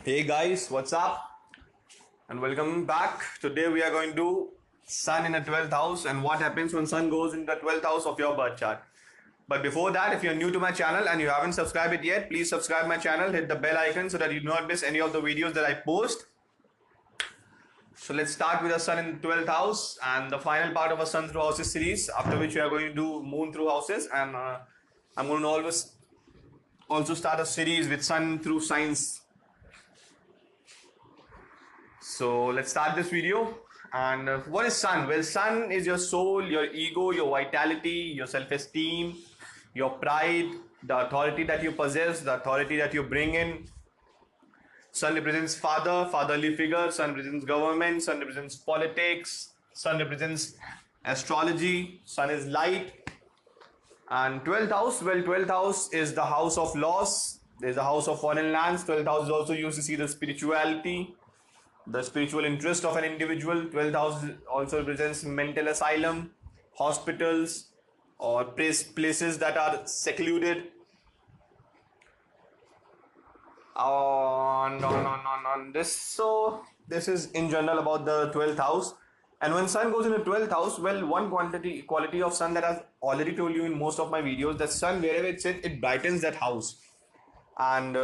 Hey guys, what's up? And welcome back. Today we are going to do Sun in the 12th house and what happens when Sun goes in the 12th house of your birth chart. But before that, if you're new to my channel and you haven't subscribed it yet, please subscribe my channel, hit the bell icon so that you do not miss any of the videos that I post. So let's start with the Sun in the 12th house and the final part of a Sun through houses series, after which we are going to do Moon through houses, and I'm going to always also start a series with Sun through signs. So let's start this video. And what is Sun? Well, Sun is your soul, your ego, your vitality, your self-esteem, your pride, the authority that you possess, the authority that you bring in. Sun represents father, fatherly figure. Sun represents government. Sun represents politics. Sun represents astrology. Sun is light. And 12th house, well, 12th house is the house of loss. There's a house of foreign lands. 12th house is also used to see the spirituality, the spiritual interest of an individual. 12th house also represents mental asylum, hospitals, or places that are secluded. On this. So this is in general about the 12th house. And when Sun goes in the 12th house, well, one quality of Sun that I've already told you in most of my videos, that Sun, wherever it sits, it brightens that house. And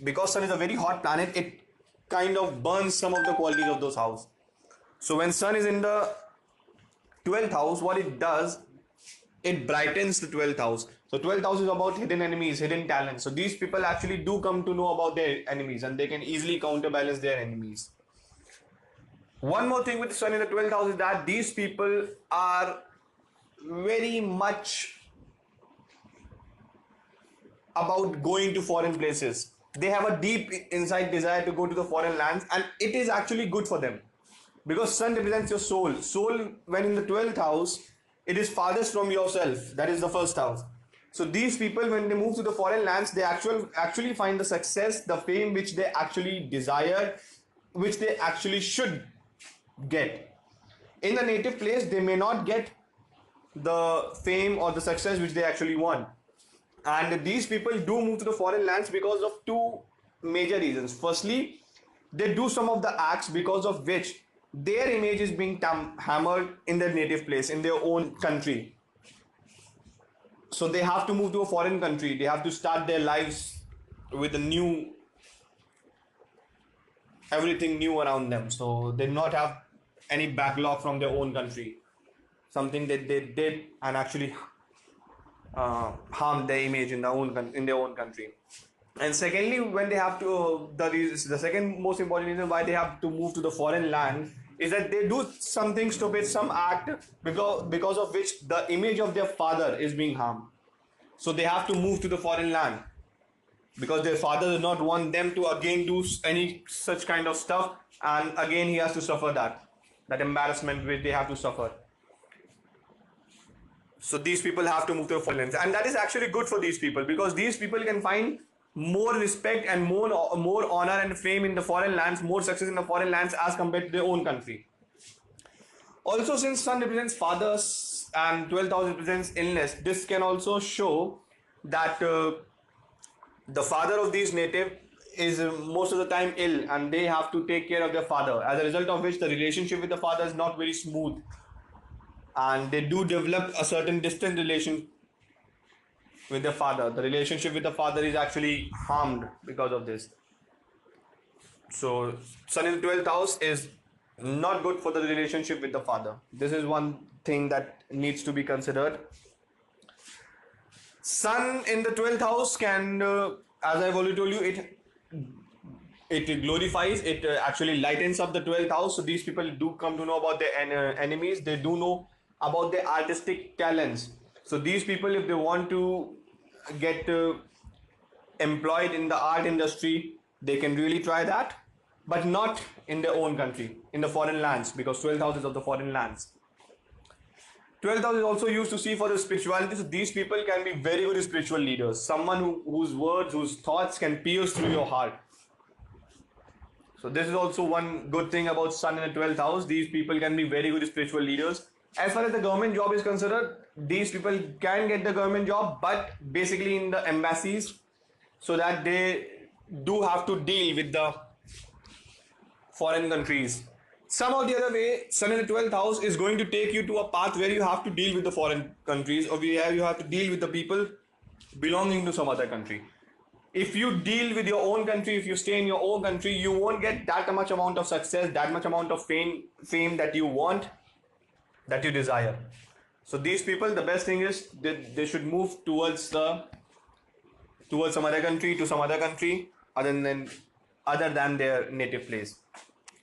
because Sun is a very hot planet, it kind of burns some of the qualities of those houses. So when Sun is in the 12th house, what it does, it brightens the 12th house. So 12th house is about hidden enemies, hidden talents. So these people actually do come to know about their enemies and they can easily counterbalance their enemies. One more thing with Sun in the 12th house is that these people are very much about going to foreign places. They have a deep inside desire to go to the foreign lands, and it is actually good for them because Sun represents your soul. Soul, when in the 12th house, it is farthest from yourself. That is the first house. So these people, when they move to the foreign lands, they actually find the success, the fame which they actually desire, which they actually should get. In the native place, they may not get the fame or the success which they actually want. And these people do move to the foreign lands because of two major reasons. Firstly, they do some of the acts because of which their image is being hammered in their native place, in their own country. So they have to move to a foreign country. They have to start their lives with a new, everything new around them. So they do not have any backlog from their own country. Something that they did and actually harm their image in their own country. And secondly, when they have to, the second most important reason why they have to move to the foreign land is that they do something stupid, some act because of which the image of their father is being harmed. So they have to move to the foreign land because their father does not want them to again do any such kind of stuff, and again he has to suffer that embarrassment which they have to suffer. So these people have to move to the foreign lands, and that is actually good for these people because these people can find more respect and more honor and fame in the foreign lands, more success in the foreign lands as compared to their own country. Also, since Sun represents fathers and 12th house represents illness, this can also show that the father of these native is most of the time ill and they have to take care of their father, as a result of which the relationship with the father is not very smooth and they do develop a certain distant relation with their father. The relationship with the father is actually harmed because of this. So Sun in the 12th house is not good for the relationship with the father. This is one thing that needs to be considered. Sun in the 12th house can, as I've already told you, it glorifies, it actually lightens up the 12th house. So these people do come to know about their enemies. They do know about their artistic talents. So these people, if they want to get employed in the art industry, they can really try that, but not in their own country, in the foreign lands, because 12th house is of the foreign lands. 12th house is also used to see for the spirituality. So these people can be very good spiritual leaders. Someone whose words, whose thoughts can pierce through your heart. So this is also one good thing about Sun in the 12th house. These people can be very good spiritual leaders. As far as the government job is concerned, these people can get the government job, but basically in the embassies, so that they do have to deal with the foreign countries. Some or the other way, Sun in the 12th house is going to take you to a path where you have to deal with the foreign countries, or you have to deal with the people belonging to some other country. If you deal with your own country, if you stay in your own country, you won't get that much amount of success, that much amount of fame that you want, that you desire. So these people, the best thing is they should move towards some other country, to some other country other than their native place.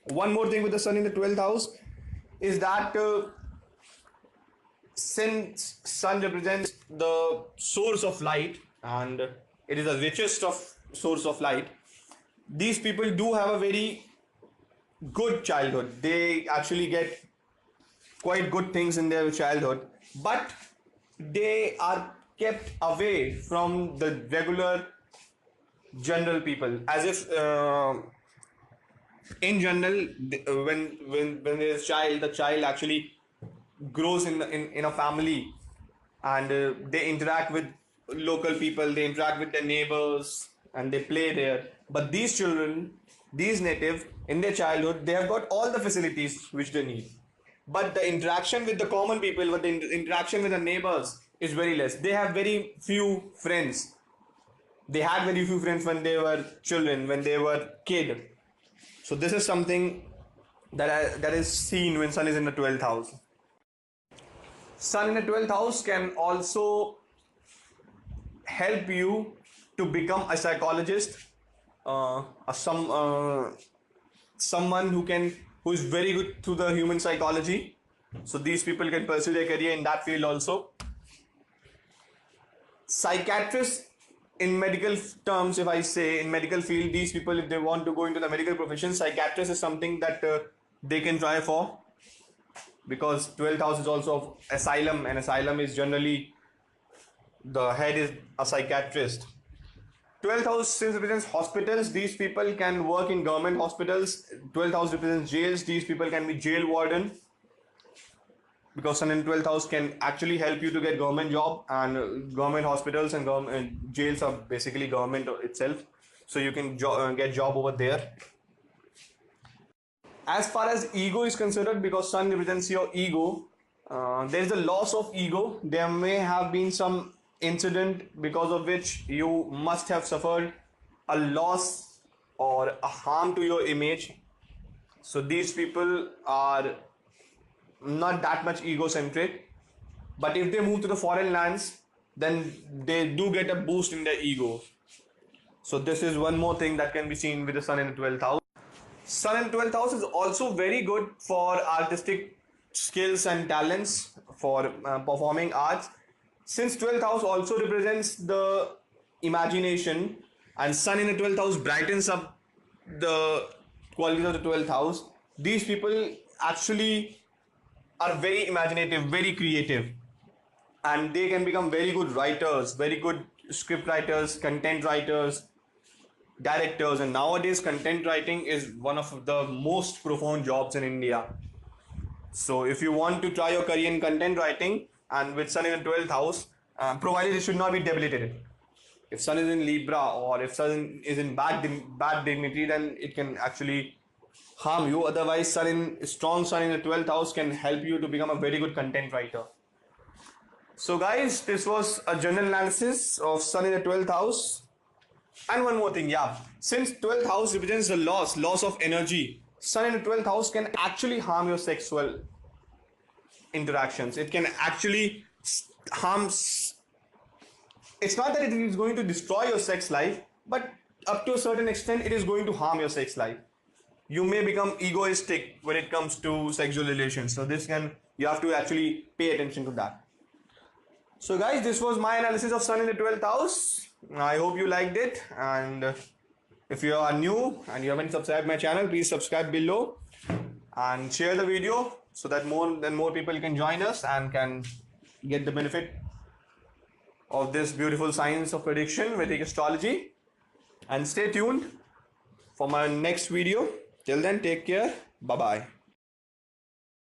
One more thing with the Sun in the 12th house is that since Sun represents the source of light, and it is the richest of source of light, these people do have a very good childhood. They actually get quite good things in their childhood, but they are kept away from the regular general people, as if in general, when there is child, the child actually grows in a family, and they interact with local people, they interact with their neighbors, and they play there. But these children, these native, in their childhood, they have got all the facilities which they need, but the interaction with the common people, but the interaction with the neighbors is very less. They have very few friends. They had very few friends when they were children, when they were kid. So this is something that is seen when Sun is in the 12th house. Sun in the 12th house can also help you to become a psychologist, someone who is very good through the human psychology. So these people can pursue their career in that field also. Psychiatrists, in medical terms, if I say in medical field, these people, if they want to go into the medical profession, psychiatrist is something that they can try for, because 12th house is also asylum, and asylum is generally, the head is a psychiatrist. 12th house since represents hospitals, these people can work in government hospitals. 12th house represents jails, these people can be jail warden, because Sun in 12th house can actually help you to get government job, and government hospitals and government jails are basically government itself, so you can get job over there. As far as ego is considered, because Sun represents your ego, there is a loss of ego. There may have been some incident because of which you must have suffered a loss or a harm to your image. So these people are not that much egocentric, but if they move to the foreign lands, then they do get a boost in their ego. So this is one more thing that can be seen with the Sun in the 12th house. Sun in 12th house is also very good for artistic skills and talents, for performing arts. Since 12th house also represents the imagination, and Sun in the 12th house brightens up the qualities of the 12th house, these people actually are very imaginative, very creative, and they can become very good writers, very good script writers, content writers, directors. And nowadays content writing is one of the most profound jobs in India. So if you want to try your career in content writing, and with Sun in the 12th house, provided it should not be debilitated. If Sun is in Libra, or if Sun is in bad dignity, then it can actually harm you. Otherwise, strong Sun in the 12th house can help you to become a very good content writer. So guys, this was a general analysis of Sun in the 12th house. And one more thing, yeah, since 12th house represents the loss of energy, Sun in the 12th house can actually harm your sexual interactions. It can actually harm. It's not that it is going to destroy your sex life, but up to a certain extent it is going to harm your sex life. You may become egoistic when it comes to sexual relations. So you have to actually pay attention to that. So guys, this was my analysis of Sun in the 12th house. I hope you liked it, and if you are new and you haven't subscribed my channel, please subscribe below and share the video, so that more people can join us and can get the benefit of this beautiful science of prediction, Vedic astrology. And stay tuned for my next video. Till then, take care. Bye bye.